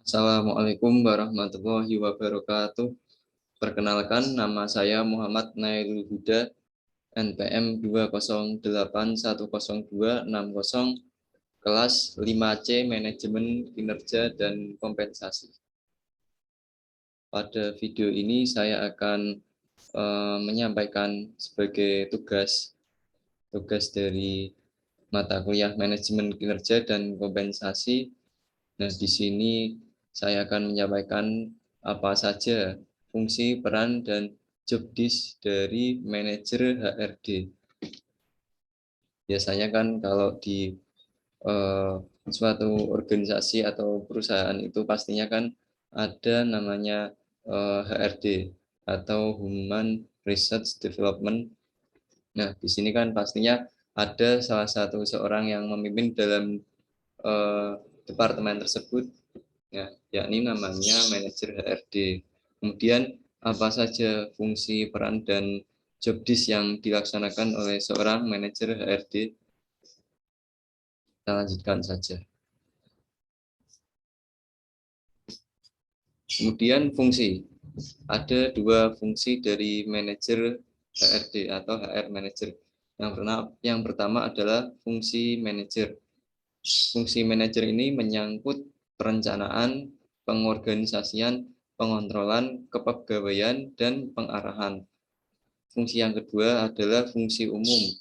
Assalamualaikum warahmatullahi wabarakatuh. Perkenalkan, nama saya Muhammad Nailul Huda, NPM 208102660, kelas 5C Manajemen Kinerja dan Kompensasi. Pada video ini saya akan menyampaikan sebagai tugas dari mata kuliah Manajemen Kinerja dan Kompensasi. Nah, di sini saya akan menyampaikan apa saja fungsi, peran, dan job desk dari manajer HRD. Biasanya kan kalau di suatu organisasi atau perusahaan itu pastinya kan ada namanya HRD atau Human Research Development. Nah, di sini kan pastinya ada salah satu seorang yang memimpin dalam departemen tersebut, ya, yakni namanya manajer HRD. Kemudian apa saja fungsi, peran, dan job desk yang dilaksanakan oleh seorang manajer HRD? Kita lanjutkan saja. Kemudian fungsi. Ada dua fungsi dari manajer HRD atau HR manager. Yang pertama adalah fungsi manajer. Fungsi manajer ini menyangkut perencanaan, pengorganisasian, pengontrolan, kepegawaian, dan pengarahan. Fungsi yang kedua adalah fungsi umum,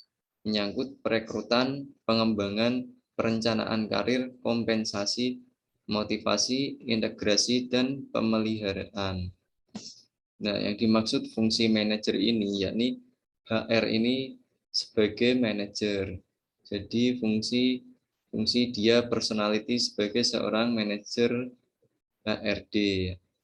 menyangkut perekrutan, pengembangan, perencanaan karir, kompensasi, motivasi, integrasi, dan pemeliharaan. Nah, yang dimaksud fungsi manajer ini yakni HR ini sebagai manajer. Jadi fungsi dia personality sebagai seorang manajer HRD.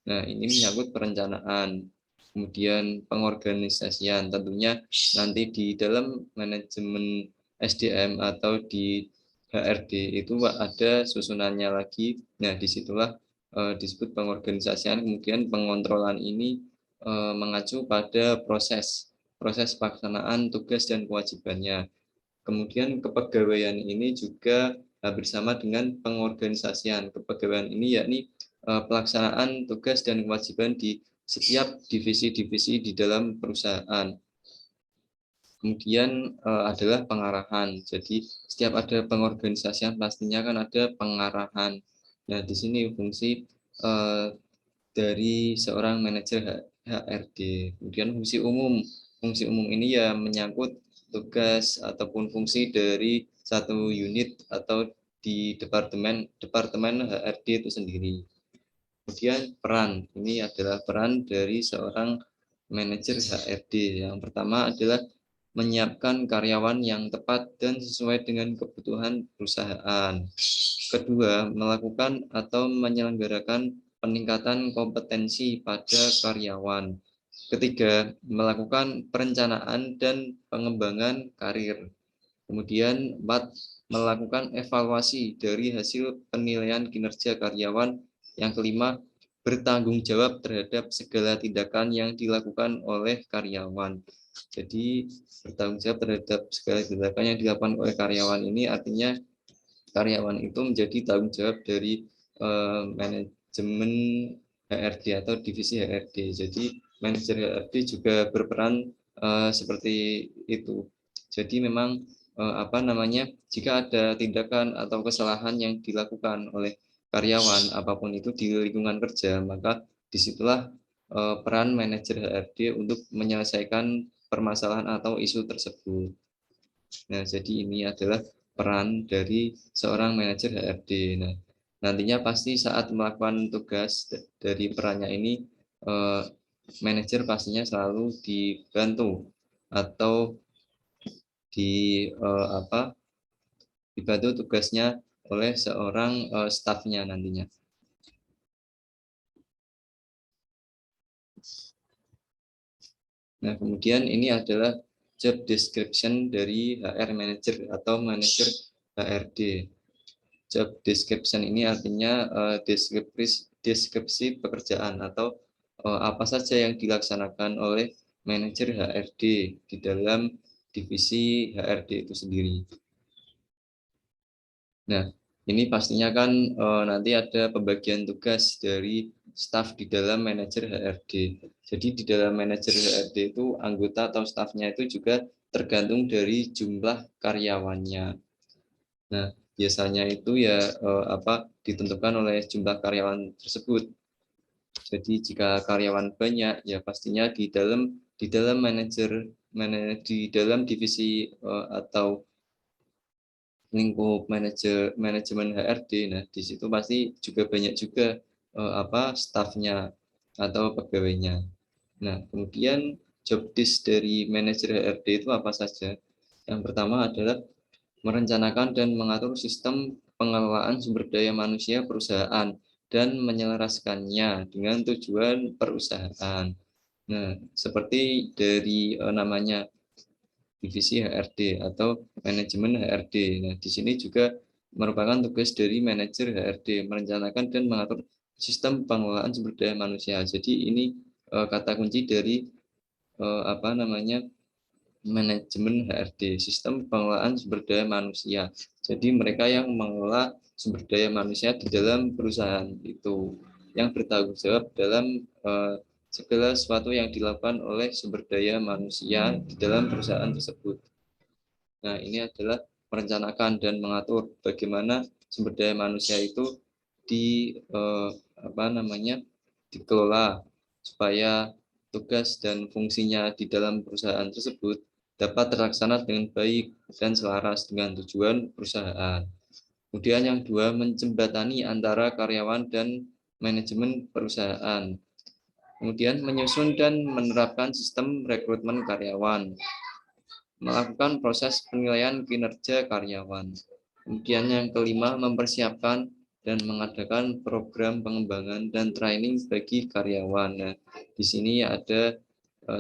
Nah, ini menyangkut perencanaan, kemudian pengorganisasian. Tentunya nanti di dalam manajemen SDM atau di HRD itu ada susunannya lagi. Nah, disitulah disebut pengorganisasian. Kemudian pengontrolan ini mengacu pada proses pelaksanaan tugas dan kewajibannya. Kemudian kepegawaian ini juga hampir sama dengan pengorganisasian. Kepegawaian ini yakni pelaksanaan tugas dan kewajiban di setiap divisi-divisi di dalam perusahaan. Kemudian adalah pengarahan. Jadi setiap ada pengorganisasian pastinya kan ada pengarahan. Nah, di sini fungsi dari seorang manajer HRD. Kemudian fungsi umum. Fungsi umum ini ya menyangkut tugas ataupun fungsi dari satu unit atau di departemen HRD itu sendiri. Kemudian peran. Ini adalah peran dari seorang manajer HRD. Yang pertama adalah menyiapkan karyawan yang tepat dan sesuai dengan kebutuhan perusahaan. Kedua, melakukan atau menyelenggarakan peningkatan kompetensi pada karyawan. Ketiga, melakukan perencanaan dan pengembangan karir. Kemudian, empat, melakukan evaluasi dari hasil penilaian kinerja karyawan. Yang kelima, bertanggung jawab terhadap segala tindakan yang dilakukan oleh karyawan. Jadi, bertanggung jawab terhadap segala tindakan yang dilakukan oleh karyawan ini artinya karyawan itu menjadi tanggung jawab dari manajemen HRD atau divisi HRD. Jadi manajer HRD juga berperan seperti itu. Jadi memang jika ada tindakan atau kesalahan yang dilakukan oleh karyawan apapun itu di lingkungan kerja, maka disitulah peran manajer HRD untuk menyelesaikan permasalahan atau isu tersebut. Nah, jadi ini adalah peran dari seorang manajer HRD. Nah, nantinya pasti saat melakukan tugas dari perannya ini, manajer pastinya selalu dibantu atau di dibantu tugasnya oleh seorang stafnya nantinya. Nah, kemudian ini adalah job description dari HR manager atau manager HRD. Job description ini artinya deskripsi pekerjaan atau apa saja yang dilaksanakan oleh manajer HRD di dalam divisi HRD itu sendiri. Nah, Ini pastinya kan nanti ada pembagian tugas dari staf di dalam manajer HRD. Jadi di dalam manajer HRD itu anggota atau stafnya itu juga tergantung dari jumlah karyawannya. Nah, biasanya itu ya ditentukan oleh jumlah karyawan tersebut. Jadi jika karyawan banyak, ya pastinya di dalam di dalam divisi atau lingkup manajemen HRD. Nah, di situ pasti juga banyak juga stafnya atau pegawainya. Nah, kemudian job desk dari manajer HRD itu apa saja? Yang pertama adalah merencanakan dan mengatur sistem pengelolaan sumber daya manusia perusahaan dan menyelaraskannya dengan tujuan perusahaan. Nah, seperti dari namanya divisi HRD atau manajemen HRD. Nah, di sini juga merupakan tugas dari manajer HRD merencanakan dan mengatur sistem pengelolaan sumber daya manusia. Jadi ini kata kunci dari manajemen HRD, sistem pengelolaan sumber daya manusia. Jadi mereka yang mengelola sumber daya manusia di dalam perusahaan itu, yang bertanggung jawab dalam segala sesuatu yang dilakukan oleh sumber daya manusia di dalam perusahaan tersebut. Nah, ini adalah merencanakan dan mengatur bagaimana sumber daya manusia itu di dikelola supaya tugas dan fungsinya di dalam perusahaan tersebut dapat terlaksana dengan baik dan selaras dengan tujuan perusahaan. Kemudian yang dua, menjembatani antara karyawan dan manajemen perusahaan. Kemudian menyusun dan menerapkan sistem rekrutmen karyawan, melakukan proses penilaian kinerja karyawan. Kemudian yang kelima, mempersiapkan dan mengadakan program pengembangan dan training bagi karyawan. Nah, di sini ada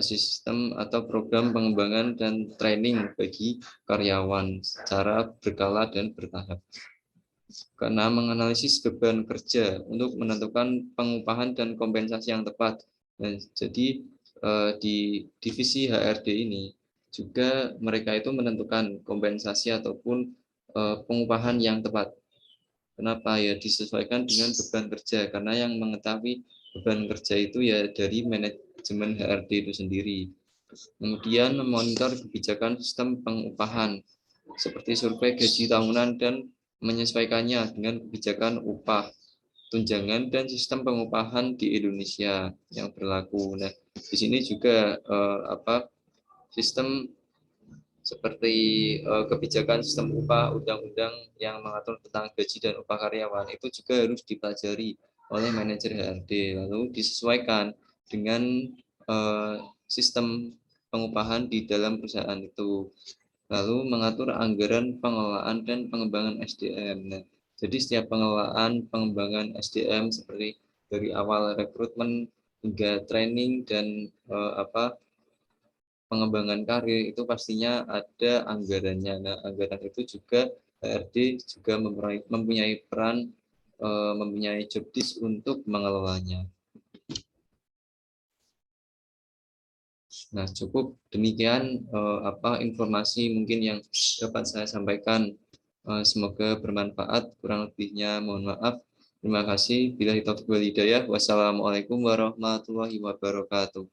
sistem atau program pengembangan dan training bagi karyawan secara berkala dan bertahap. Karena menganalisis beban kerja untuk menentukan pengupahan dan kompensasi yang tepat. Nah, jadi di divisi HRD ini juga mereka itu menentukan kompensasi ataupun pengupahan yang tepat. Kenapa? Ya disesuaikan dengan beban kerja, karena yang mengetahui beban kerja itu ya dari manajemen HRD itu sendiri. Kemudian memonitor kebijakan sistem pengupahan seperti survei gaji tahunan dan menyesuaikannya dengan kebijakan upah, tunjangan dan sistem pengupahan di Indonesia yang berlaku. Nah, di sini juga sistem seperti kebijakan sistem upah, undang-undang yang mengatur tentang gaji dan upah karyawan itu juga harus dipelajari oleh manajer HRD, lalu disesuaikan dengan sistem pengupahan di dalam perusahaan itu, lalu mengatur anggaran pengelolaan dan pengembangan SDM. Nah, jadi setiap pengelolaan pengembangan SDM seperti dari awal rekrutmen hingga training dan pengembangan karir itu pastinya ada anggarannya. Nah, anggaran itu juga HRD juga mempunyai peran, mempunyai job desk untuk mengelolanya. Nah, cukup demikian informasi mungkin yang dapat saya sampaikan. Semoga bermanfaat. Kurang lebihnya mohon maaf. Terima kasih. Billahi taufiq wal hidayah. Wassalamualaikum warahmatullahi wabarakatuh.